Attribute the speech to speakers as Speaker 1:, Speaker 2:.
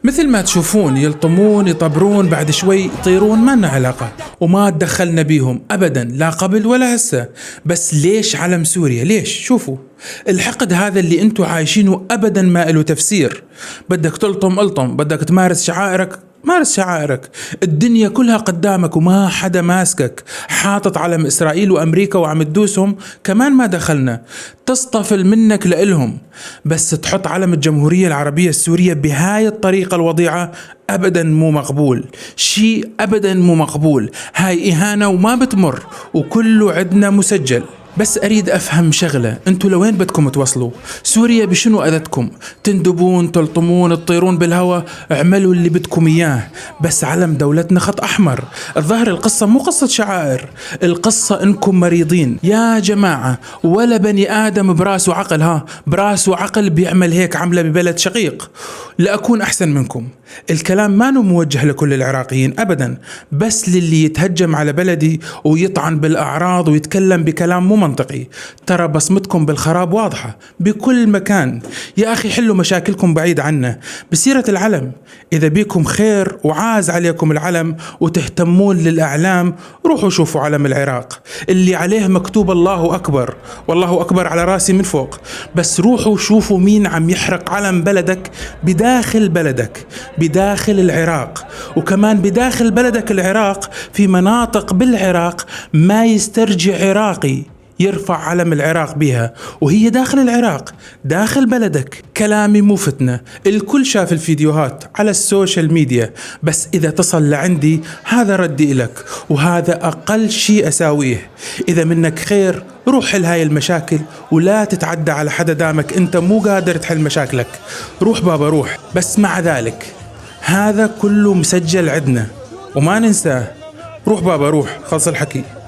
Speaker 1: مثل ما تشوفون يلطمون يطبرون بعد شوي يطيرون، ما لنا علاقة وما تدخلنا بيهم أبدا، لا قبل ولا هسه. بس ليش علم سوريا؟ ليش؟ شوفوا الحقد هذا اللي انتوا عايشينه أبدا ما له تفسير. بدك تلطم الطم، بدك تمارس شعائرك مارس شعائرك، الدنيا كلها قدامك وما حدا ماسكك. حاطط علم إسرائيل وأمريكا وعم تدوسهم، كمان ما دخلنا. تصطفل منك لإلهم، بس تحط علم الجمهورية العربية السورية بهاي الطريقة الوضيعة أبدا مو مقبول، شيء أبدا مو مقبول. هاي إهانة وما بتمر، وكله عدنا مسجل. بس أريد أفهم شغلة، أنتوا لوين بدكم توصلوا؟ سوريا بشنو أذتكم؟ تندبون تلطمون تطيرون بالهواء، اعملوا اللي بدكم إياه، بس علم دولتنا خط أحمر. الظاهر القصة مو قصة شعائر، القصة إنكم مريضين يا جماعة. ولا بني آدم براس وعقل، براس وعقل بيعمل هيك عملة ببلد شقيق. لأكون أحسن منكم. الكلام ما موجه لكل العراقيين أبدا، بس للي يتهجم على بلدي ويطعن بالأعراض ويتكلم بكلام مو منطقي. ترى بصمتكم بالخراب واضحة بكل مكان. يا أخي حلوا مشاكلكم بعيد عنا. بسيرة العلم، إذا بيكم خير وعاز عليكم العلم وتهتمون للأعلام، روحوا شوفوا علم العراق اللي عليه مكتوب الله أكبر، والله أكبر على راسي من فوق. بس روحوا شوفوا مين عم يحرق علم بلدك بداخل بلدك، بداخل العراق. وكمان بداخل بلدك العراق في مناطق بالعراق ما يسترجع عراقي يرفع علم العراق بها، وهي داخل العراق داخل بلدك. كلامي مو فتنة، الكل شاف الفيديوهات على السوشيال ميديا. بس إذا تصل لعندي هذا ردي إلك، وهذا أقل شيء أساويه. إذا منك خير روح حل هاي المشاكل، ولا تتعدى على حدا دامك أنت مو قادر تحل مشاكلك. روح بابا روح. بس مع ذلك هذا كله مسجل عندنا وما ننساه. روح بابا روح، خلص الحكي.